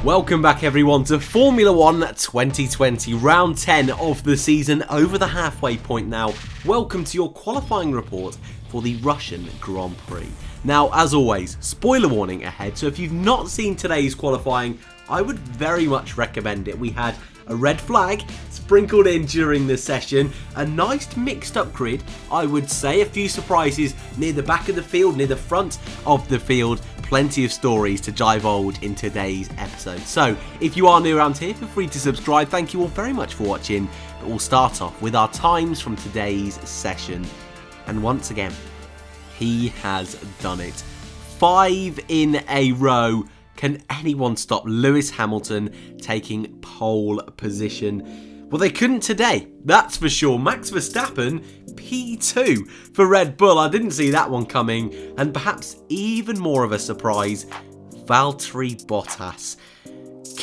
Welcome back everyone to Formula 1 2020, round 10 of the season, over the halfway point now. Welcome to your qualifying report for the Russian Grand Prix. Now, as always, spoiler warning ahead, so if you've not seen today's qualifying, I would very much recommend it. We had a red flag sprinkled in during the session, a nice mixed up grid, I would say, a few surprises near the back of the field, near the front of the field, plenty of stories to divulge in today's episode. So, if you are new around here, feel free to subscribe. Thank you all very much for watching, but we'll start off with our times from today's session. And once again, he has done it. 5 in a row. Can anyone stop Lewis Hamilton taking pole position? Well, they couldn't today, that's for sure. Max Verstappen, P2 for Red Bull. I didn't see that one coming. And perhaps even more of a surprise, Valtteri Bottas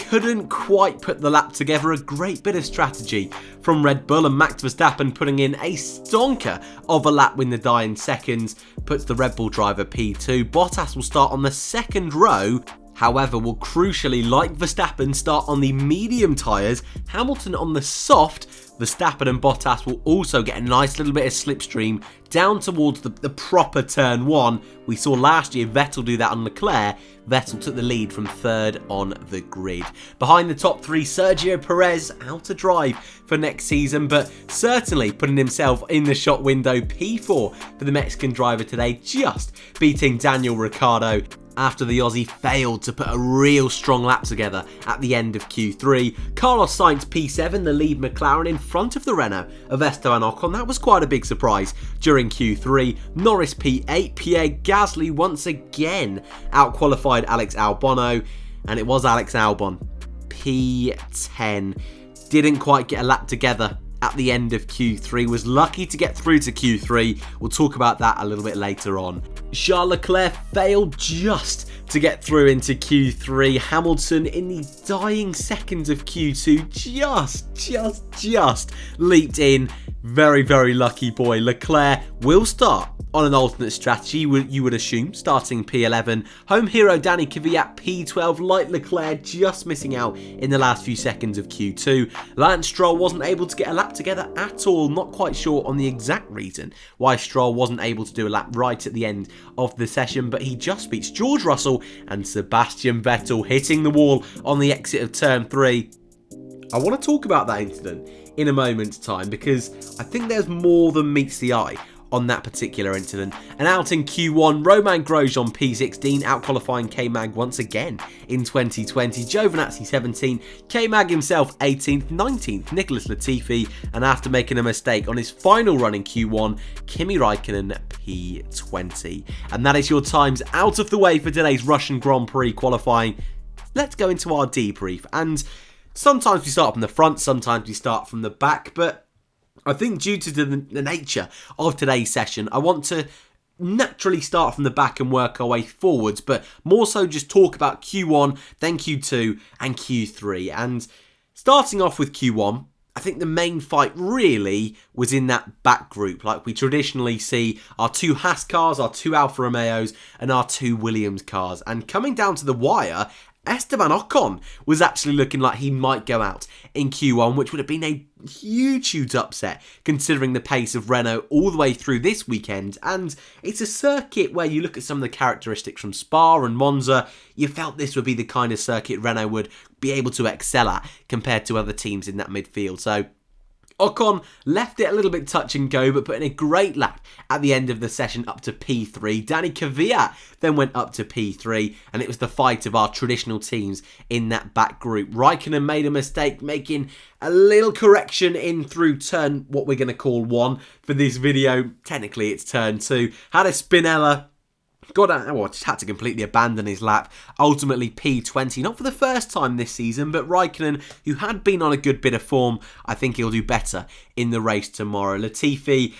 couldn't quite put the lap together. A great bit of strategy from Red Bull, and Max Verstappen putting in a stonker of a lap in the dying seconds puts the Red Bull driver P2. Bottas will start on the second row. However, will crucially, like Verstappen, start on the medium tyres, Hamilton on the soft. Verstappen and Bottas will also get a nice little bit of slipstream down towards the proper turn 1. We saw last year Vettel do that on Leclerc. Vettel took the lead from third on the grid. Behind the top 3, Sergio Perez out to drive for next season, but certainly putting himself in the shot window. P4 for the Mexican driver today, just beating Daniel Ricciardo after the Aussie failed to put a real strong lap together at the end of Q3. Carlos Sainz P7, the lead McLaren, in front of the Renault of Esteban Ocon. That was quite a big surprise during Q3. Norris P8, Pierre Gasly once again out-qualified Alex Albon, and it was Alex Albon, P10. Didn't quite get a lap together at the end of Q3, was lucky to get through to Q3. We'll talk about that a little bit later on. Charles Leclerc failed just to get through into Q3. Hamilton in the dying seconds of Q2 just leaped in. Very, very lucky boy. Leclerc will start on an alternate strategy, you would assume, starting P11. Home hero Danny Kvyat P12, like Leclerc, just missing out in the last few seconds of Q2. Lance Stroll wasn't able to get a lap together at all. Not quite sure on the exact reason why Stroll wasn't able to do a lap right at the end of the session, but he just beats George Russell and Sebastian Vettel, hitting the wall on the exit of turn 3. I want to talk about that incident in a moment's time, because I think there's more than meets the eye on that particular incident. And out in Q1, Romain Grosjean P16 out-qualifying K-Mag once again in 2020. Giovinazzi 17, K-Mag himself 18th, 19th, Nicholas Latifi, and after making a mistake on his final run in Q1, Kimi Räikkönen P20. And that is your times out of the way for today's Russian Grand Prix qualifying. Let's go into our debrief, and sometimes we start from the front, sometimes we start from the back, but I think due to the nature of today's session, I want to naturally start from the back and work our way forwards, but more so just talk about Q1, then Q2 and Q3. And starting off with Q1, I think the main fight really was in that back group, like we traditionally see our 2 Haas cars, our 2 Alfa Romeos and our 2 Williams cars. And coming down to the wire, Esteban Ocon was actually looking like he might go out in Q1, which would have been a huge upset considering the pace of Renault all the way through this weekend. And it's a circuit where you look at some of the characteristics from Spa and Monza, you felt this would be the kind of circuit Renault would be able to excel at compared to other teams in that midfield. So Ocon left it a little bit touch and go, but put in a great lap at the end of the session up to P3. Danny Kvyat then went up to P3, and it was the fight of our traditional teams in that back group. Räikkönen made a mistake, making a little correction in through turn, what we're going to call 1 for this video. Technically, it's turn 2. Had a Spinella. Just had to completely abandon his lap. Ultimately P20, not for the first time this season, but Räikkönen, who had been on a good bit of form, I think he'll do better in the race tomorrow. Latifi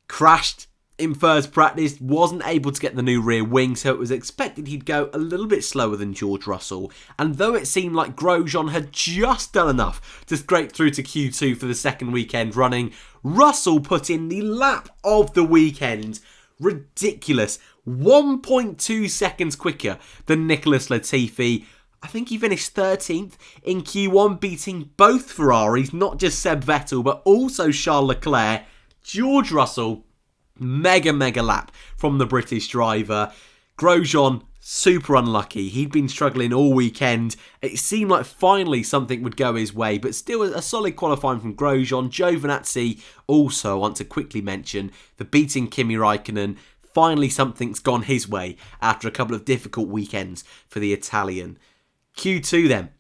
crashed in first practice, wasn't able to get the new rear wing, so it was expected he'd go a little bit slower than George Russell. And though it seemed like Grosjean had just done enough to scrape through to Q2 for the second weekend running, Russell put in the lap of the weekend. Ridiculous. 1.2 seconds quicker than Nicholas Latifi. I think he finished 13th in Q1, beating both Ferraris, not just Seb Vettel, but also Charles Leclerc. George Russell, mega lap from the British driver. Grosjean, super unlucky. He'd been struggling all weekend. It seemed like finally something would go his way, but still a solid qualifying from Grosjean. Giovinazzi also, I want to quickly mention, for beating Kimi Raikkonen. Finally something's gone his way after a couple of difficult weekends for the Italian. Q2 then.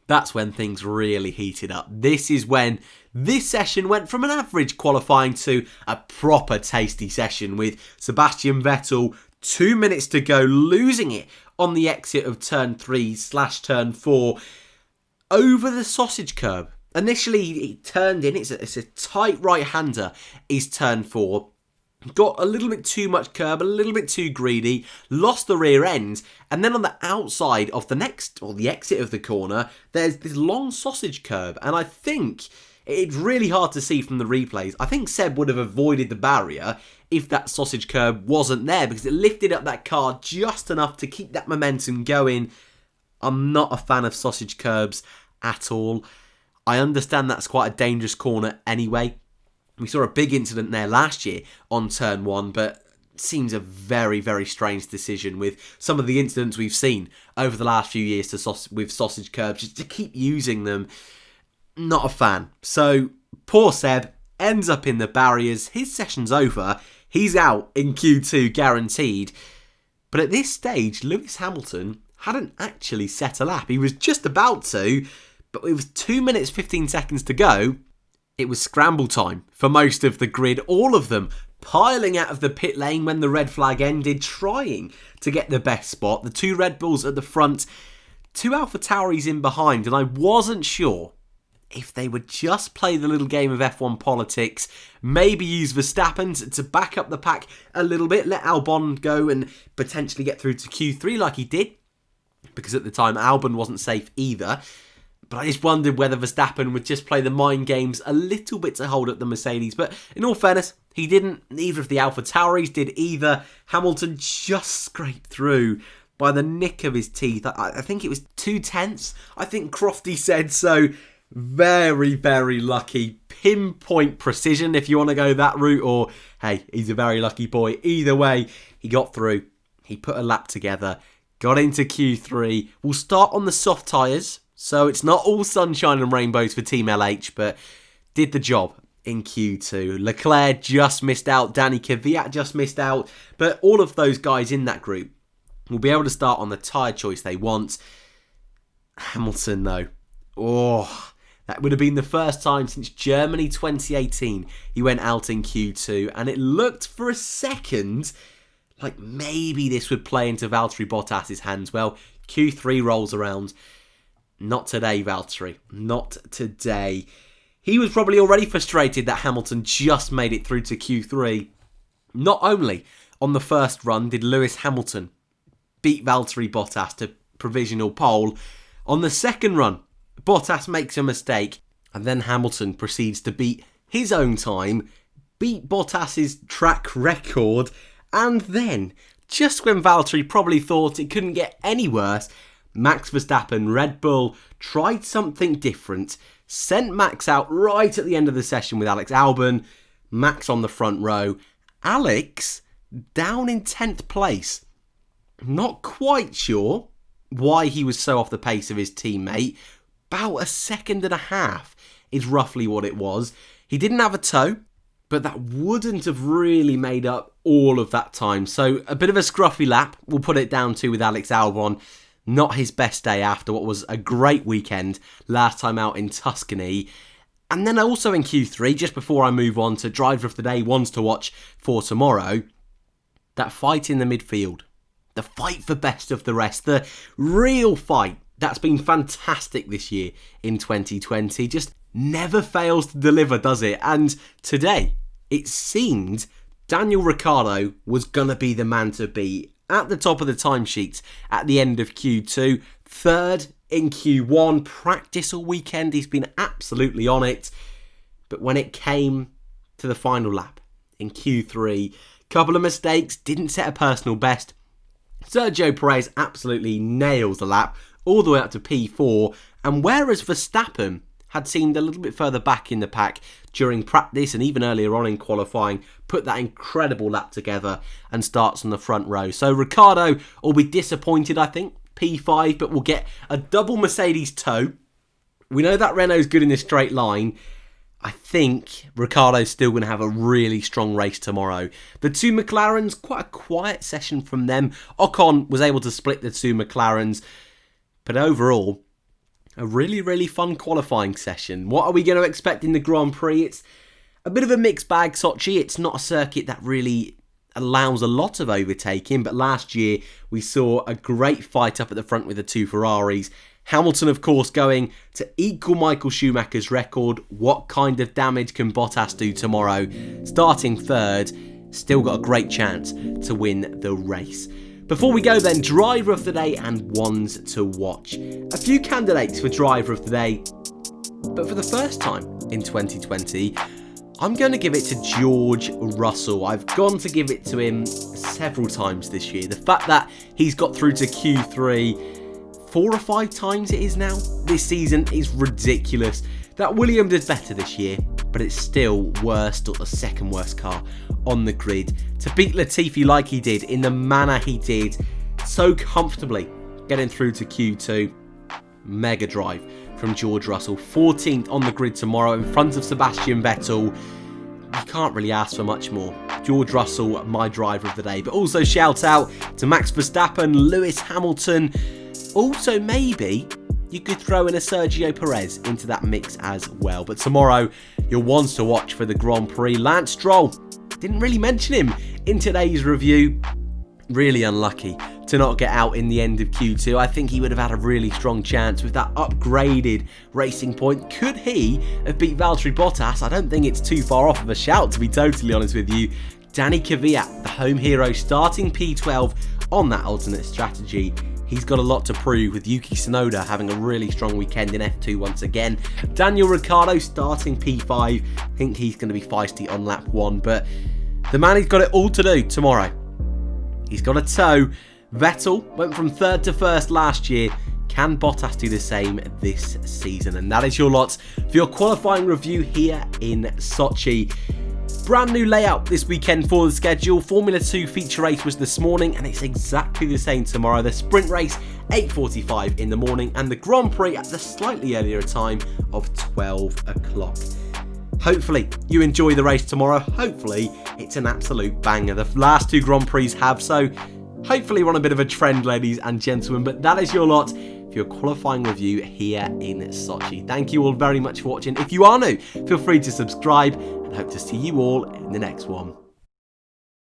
That's when things really heated up. This is when this session went from an average qualifying to a proper tasty session, with Sebastian Vettel 2 minutes to go, losing it on the exit of turn 3/turn 4 over the sausage curb. Initially he turned in, it's a tight right-hander, is turn 4. Got a little bit too much curb, a little bit too greedy, lost the rear end, and then on the outside of the the exit of the corner, there's this long sausage curb, and I think it's really hard to see from the replays. I think Seb would have avoided the barrier if that sausage curb wasn't there, because it lifted up that car just enough to keep that momentum going. I'm not a fan of sausage curbs at all. I understand that's quite a dangerous corner anyway. We saw a big incident there last year on turn 1, but it seems a very strange decision with some of the incidents we've seen over the last few years with sausage curbs, just to keep using them. Not a fan. So poor Seb ends up in the barriers. His session's over. He's out in Q2 guaranteed. But at this stage, Lewis Hamilton hadn't actually set a lap. He was just about to, but it was 2 minutes 15 seconds to go. It was scramble time for most of the grid, all of them piling out of the pit lane when the red flag ended, trying to get the best spot. The 2 Red Bulls at the front, 2 AlphaTauris in behind, and I wasn't sure if they would just play the little game of F1 politics, maybe use Verstappen to back up the pack a little bit, let Albon go and potentially get through to Q3 like he did, because at the time Albon wasn't safe either. But I just wondered whether Verstappen would just play the mind games a little bit to hold up the Mercedes. But in all fairness, he didn't. Neither of the AlphaTauris did either. Hamilton just scraped through by the nick of his teeth. I think it was 2/10. I think Crofty said so. Very lucky. Pinpoint precision, if you want to go that route. Or, hey, he's a very lucky boy. Either way, he got through. He put a lap together. Got into Q3. We'll start on the soft tyres. So it's not all sunshine and rainbows for Team LH, but did the job in Q2. Leclerc just missed out. Danny Kvyat just missed out. But all of those guys in that group will be able to start on the tyre choice they want. Hamilton, though. That would have been the first time since Germany 2018 he went out in Q2. And it looked for a second like maybe this would play into Valtteri Bottas's hands. Well, Q3 rolls around. Not today, Valtteri. Not today. He was probably already frustrated that Hamilton just made it through to Q3. Not only on the first run did Lewis Hamilton beat Valtteri Bottas to provisional pole, on the second run, Bottas makes a mistake, and then Hamilton proceeds to beat his own time, beat Bottas's track record, and then, just when Valtteri probably thought it couldn't get any worse, Max Verstappen, Red Bull, tried something different, sent Max out right at the end of the session with Alex Albon, Max on the front row, Alex down in 10th place. Not quite sure why he was so off the pace of his teammate. About a second and a half is roughly what it was. He didn't have a toe, but that wouldn't have really made up all of that time. So a bit of a scruffy lap, we'll put it down to with Alex Albon. Not his best day after what was a great weekend last time out in Tuscany. And then also in Q3, just before I move on to Driver of the Day, ones to watch for tomorrow, that fight in the midfield. The fight for best of the rest. The real fight that's been fantastic this year in 2020. Just never fails to deliver, does it? And today, it seemed Daniel Ricciardo was going to be the man to beat. At the top of the timesheets at the end of Q2, third in Q1, practice all weekend, he's been absolutely on it. But when it came to the final lap in Q3, couple of mistakes, didn't set a personal best. Sergio Perez absolutely nails the lap, all the way up to P4. And whereas Verstappen had seemed a little bit further back in the pack during practice and even earlier on in qualifying, put that incredible lap together and starts on the front row. So Ricciardo will be disappointed, I think, P5, but we'll get a double Mercedes tow. We know that Renault's good in this straight line. I think Ricciardo's still going to have a really strong race tomorrow. The two McLarens, quite a quiet session from them. Ocon was able to split the two McLarens, but overall, a really, really fun qualifying session. What are we going to expect in the Grand Prix? It's a bit of a mixed bag, Sochi. It's not a circuit that really allows a lot of overtaking, but last year we saw a great fight up at the front with the two Ferraris. Hamilton, of course, going to equal Michael Schumacher's record. What kind of damage can Bottas do tomorrow? Starting third, still got a great chance to win the race. Before we go then, driver of the day and ones to watch. A few candidates for driver of the day, but for the first time in 2020, I'm going to give it to George Russell. I've gone to give it to him several times this year. The fact that he's got through to Q3 4 or 5 times it is now this season is ridiculous. That Williams did better this year, but it's still worst or the second worst car on the grid. To beat Latifi like he did, in the manner he did, so comfortably getting through to Q2, mega drive from George Russell. 14th on the grid tomorrow in front of Sebastian Vettel. You can't really ask for much more. George Russell, my driver of the day. But also shout out to Max Verstappen, Lewis Hamilton. Also maybe you could throw in a Sergio Perez into that mix as well. But tomorrow, your ones to watch for the Grand Prix. Lance Stroll, didn't really mention him in today's review. Really unlucky to not get out in the end of Q2. I think he would have had a really strong chance with that upgraded racing point. Could he have beat Valtteri Bottas? I don't think it's too far off of a shout, to be totally honest with you. Danny Kvyat, the home hero, starting P12 on that alternate strategy. He's got a lot to prove with Yuki Tsunoda having a really strong weekend in F2 once again. Daniel Ricciardo starting P5. I think he's going to be feisty on lap 1, but the man, he's got it all to do tomorrow. He's got a tow. Vettel went from 3rd to 1st last year. Can Bottas do the same this season? And that is your lot for your qualifying review here in Sochi. Brand new layout this weekend for the schedule. Formula 2 feature race was this morning and it's exactly the same tomorrow. The sprint race 8:45 in the morning and the Grand Prix at the slightly earlier time of 12 o'clock. Hopefully you enjoy the race tomorrow. Hopefully it's an absolute banger. The last 2 Grand Prix have, so hopefully we're on a bit of a trend, ladies and gentlemen. But that is your lot for your qualifying review here in Sochi. Thank you all very much for watching. If you are new, feel free to subscribe and hope to see you all in the next one.